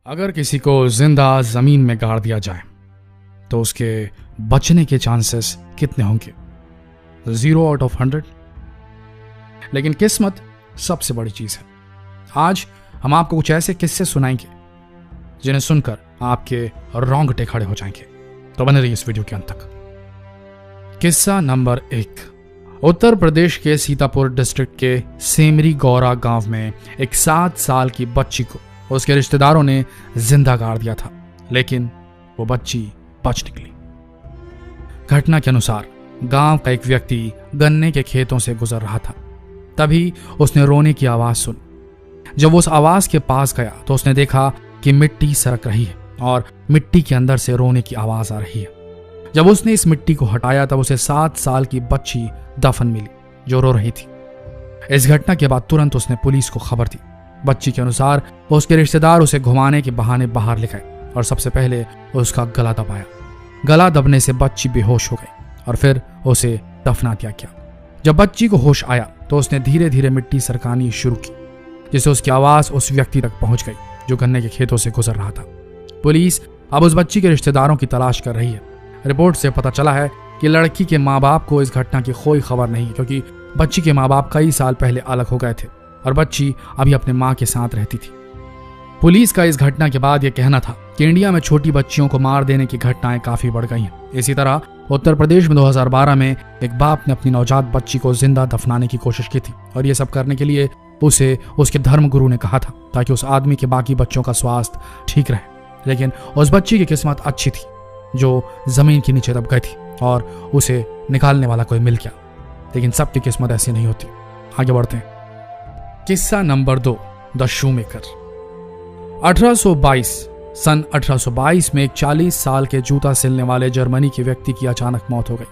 अगर किसी को जिंदा जमीन में गाड़ दिया जाए तो उसके बचने के चांसेस कितने होंगे? 0/100। लेकिन किस्मत सबसे बड़ी चीज है। आज हम आपको कुछ ऐसे किस्से सुनाएंगे जिन्हें सुनकर आपके रोंगटे खड़े हो जाएंगे। तो बने रहिए इस वीडियो के अंत तक। किस्सा नंबर 1। उत्तर प्रदेश के सीतापुर डिस्ट्रिक्ट के सेमरी गौरा गांव में एक 7 साल की बच्ची को उसके रिश्तेदारों ने जिंदा गाड़ दिया था, लेकिन वो बच्ची बच निकली। घटना के अनुसार गांव का एक व्यक्ति गन्ने के खेतों से गुजर रहा था। तभी उसने रोने की आवाज सुनी। जब वो उस आवाज के पास गया तो उसने देखा कि मिट्टी सरक रही है और मिट्टी के अंदर से रोने की आवाज आ रही है। जब उसने इस मिट्टी को हटाया तब उसे 7 साल की बच्ची दफन मिली जो रो रही थी। इस घटना के बाद तुरंत उसने पुलिस को खबर दी। बच्ची के अनुसार उसके रिश्तेदार उसे घुमाने के बहाने बाहर ले गए और सबसे पहले उसका गला दबाया। गला दबने से बच्ची बेहोश हो गई और फिर उसे दफना दिया गया। जब बच्ची को होश आया तो उसने धीरे धीरे मिट्टी सरकानी शुरू की, जिससे उसकी आवाज उस व्यक्ति तक पहुंच गई जो गन्ने के खेतों से गुजर रहा था। पुलिस अब उस बच्ची के रिश्तेदारों की तलाश कर रही है। रिपोर्ट से पता चला है कि लड़की के माँ बाप को इस घटना की कोई खबर नहीं, क्योंकि बच्ची के माँ बाप कई साल पहले अलग हो गए थे और बच्ची अभी अपने माँ के साथ रहती थी। पुलिस का इस घटना के बाद यह कहना था कि इंडिया में छोटी बच्चियों को मार देने की घटनाएं काफी बढ़ गई हैं। इसी तरह उत्तर प्रदेश में 2012 में एक बाप ने अपनी नवजात बच्ची को जिंदा दफनाने की कोशिश की थी और यह सब करने के लिए उसे उसके धर्म गुरु ने कहा था ताकि उस आदमी के बाकी बच्चों का स्वास्थ्य ठीक रहे। लेकिन उस बच्ची की किस्मत अच्छी थी जो जमीन के नीचे दब गई थी और उसे निकालने वाला कोई मिल गया। लेकिन सबकी किस्मत ऐसी नहीं होती। आगे बढ़ते हैं। किस्सा नंबर 2, द शूमेकर। 1822 सन 1822 में एक 40 साल के जूता सिलने वाले जर्मनी के व्यक्ति की अचानक मौत हो गई।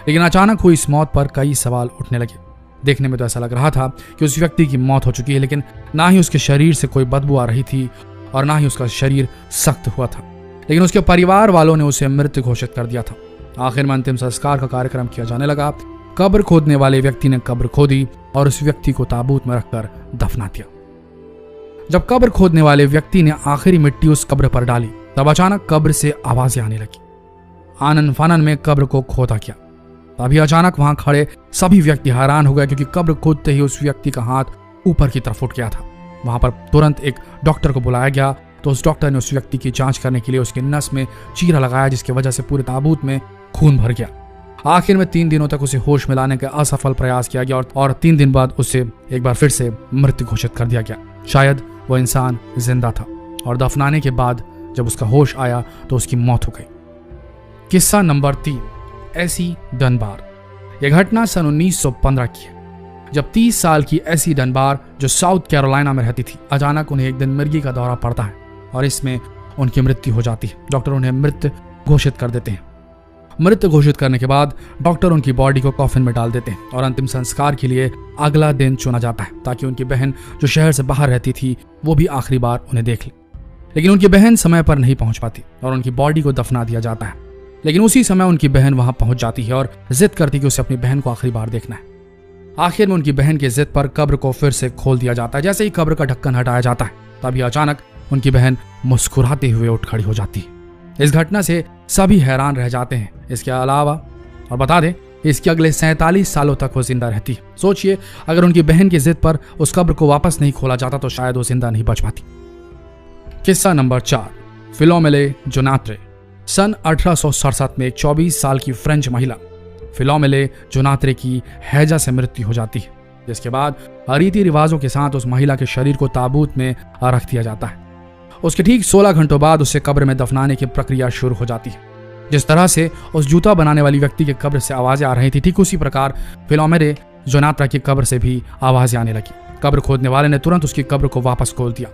लेकिन अचानक हुई इस मौत पर कई सवाल उठने लगे। देखने में तो ऐसा लग रहा था कि उस व्यक्ति की मौत हो चुकी है, लेकिन ना ही उसके शरीर से कोई बदबू आ रही थी और ना ही उसका शरीर सख्त हुआ था। लेकिन उसके परिवार वालों ने उसे मृत घोषित कर दिया था। आखिर में अंतिम संस्कार का कार्यक्रम किया जाने लगा। कब्र खोदने वाले व्यक्ति ने कब्र खोदी और उस व्यक्ति को ताबूत में रखकर दफना दिया। जब कब्र खोदने वाले व्यक्ति ने आखिरी मिट्टी उस कब्र पर डाली तब अचानक कब्र से आवाजें आने लगी। आनन फानन में कब्र को खोदा गया। तभी अचानक वहां खड़े सभी व्यक्ति हैरान हो गए, क्योंकि कब्र खोदते ही उस व्यक्ति का हाथ ऊपर की तरफ उठ गया था। वहां पर तुरंत एक डॉक्टर को बुलाया गया तो उस डॉक्टर ने उस व्यक्ति की जांच करने के लिए उसके नस में चीरा लगाया, जिसकी वजह से पूरे ताबूत में खून भर गया। आखिर में 3 दिनों तक उसे होश में लाने का असफल प्रयास किया गया और 3 दिन बाद उसे एक बार फिर से मृत घोषित कर दिया गया। शायद वो इंसान जिंदा था और दफनाने के बाद जब उसका होश आया तो उसकी मौत हो गई। किस्सा नंबर 3, एसी डनबार। यह घटना सन 1915 की है, जब 30 साल की एसी डनबार जो साउथ कैरोलिना में रहती थी, अचानक उन्हें एक दिन मिर्गी का दौरा पड़ता है और इसमें उनकी मृत्यु हो जाती है। डॉक्टर उन्हें मृत घोषित कर देते हैं। मृत घोषित करने के बाद डॉक्टर उनकी बॉडी को कॉफिन में डाल देते हैं और अंतिम संस्कार के लिए अगला दिन चुना जाता है ताकि उनकी बहन जो शहर से बाहर रहती थी वो भी आखिरी बार उन्हें देख ले। लेकिन उनकी बहन समय पर नहीं पहुंच पाती और उनकी बॉडी को दफना दिया जाता है। लेकिन उसी समय उनकी बहन वहां पहुंच जाती है और जिद करती कि उसे अपनी बहन को आखिरी बार देखना है। आखिर में उनकी बहन की जिद पर कब्र को फिर से खोल दिया जाता है। जैसे ही कब्र का ढक्कन हटाया जाता है तभी अचानक उनकी बहन मुस्कुराते हुए उठ खड़ी हो जाती है। इस घटना से सभी हैरान रह जाते हैं। इसके अलावा और बता दें, इसके अगले 47 सालों तक वो जिंदा रहती है। सोचिए, अगर उनकी बहन की जिद पर उस कब्र को वापस नहीं खोला जाता तो शायद वो जिंदा नहीं बच पाती। किस्सा नंबर 4, फिलोमेले जोनात्रे। सन 1867 में एक 24 साल की फ्रेंच महिला फिलोमेले जोनात्रे की हैजा से मृत्यु हो जाती है, जिसके बाद रीति रिवाजों के साथ उस महिला के शरीर को ताबूत में रख दिया जाता है। उसके ठीक 16 घंटों बाद उसे कब्र में दफनाने की प्रक्रिया शुरू हो जाती है। जिस तरह से उस जूता बनाने वाली व्यक्ति के कब्र से आवाजें आ रही थी, ठीक उसी प्रकार फिलोमेले जोनात्रा की कब्र से भी आवाजें आने लगी। कब्र खोदने वाले ने तुरंत उसकी कब्र को वापस खोल दिया।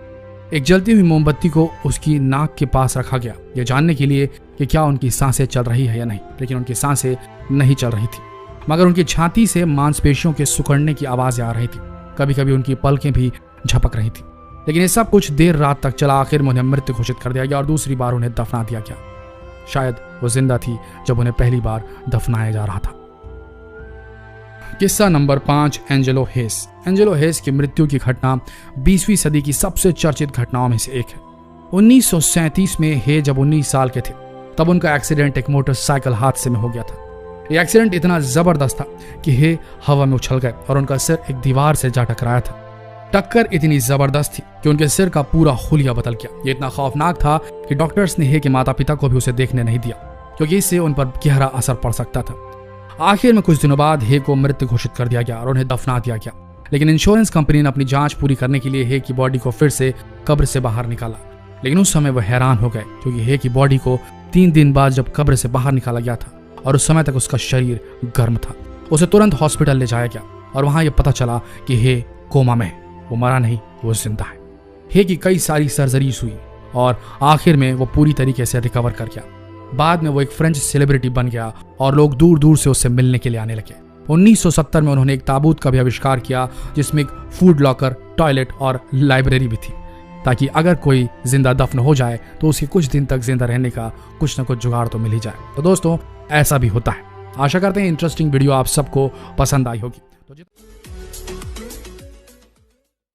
एक जलती हुई मोमबत्ती को उसकी नाक के पास रखा गया, यह जानने के लिए कि क्या उनकी सांसें चल रही है या नहीं। लेकिन उनकी सांसें नहीं चल रही थी, मगर उनकी छाती से मांसपेशियों के सिकुड़ने की आवाजें आ रही थी। कभी कभी उनकी पलकें भी झपक रही थी। लेकिन ये सब कुछ देर रात तक चला। आखिर में उन्हें मृत घोषित कर दिया गया और दूसरी बार उन्हें दफना दिया गया। शायद वो जिंदा थी जब उन्हें पहली बार दफनाया जा रहा था। किस्सा नंबर 5, एंजेलो हेस। एंजेलो हेस की मृत्यु की घटना 20वीं सदी की सबसे चर्चित घटनाओं में से एक है। 1937 में हे जब 19 साल के थे तब उनका एक्सीडेंट एक मोटरसाइकिल हादसे में हो गया था। ये एक्सीडेंट इतना जबरदस्त था कि हे हवा में उछल गए और उनका सिर एक दीवार से जा टकराया था। टक्कर इतनी जबरदस्त थी कि उनके सिर का पूरा हुलिया बदल गया। ये इतना खौफनाक था कि डॉक्टर्स ने हे के माता पिता को भी उसे देखने नहीं दिया, क्योंकि इससे उन पर गहरा असर पड़ सकता था। आखिर में कुछ दिनों बाद हे को मृत घोषित कर दिया गया और उन्हें दफना दिया गया। लेकिन इंश्योरेंस कंपनी ने अपनी जांच पूरी करने के लिए हे की बॉडी को फिर से कब्र से बाहर निकाला। लेकिन उस समय वह हैरान हो गए, क्योंकि हे की बॉडी को 3 दिन बाद जब कब्र से बाहर निकाला गया था और उस समय तक उसका शरीर गर्म था। उसे तुरंत हॉस्पिटल ले जाया गया और वहां यह पता चला कि हे कोमा में है। वो मरा नहीं, वो जिंदा है। हे की कई सारी सर्जरीज हुई और आखिर में वो पूरी तरीके से रिकवर कर गया। बाद में वो एक फ्रेंच सेलिब्रिटी बन गया और लोग दूर दूर से उससे मिलने के लिए आने लगे। 1970 में उन्होंने एक ताबूत का भी आविष्कार किया, जिसमें एक फूड लॉकर, टॉयलेट और लाइब्रेरी भी थी, ताकि अगर कोई जिंदा दफन हो जाए तो उसके कुछ दिन तक जिंदा रहने का कुछ न कुछ जुगाड़ तो मिल ही जाए। तो दोस्तों, ऐसा भी होता है। आशा करते हैं इंटरेस्टिंग वीडियो आप सबको पसंद आई होगी। तो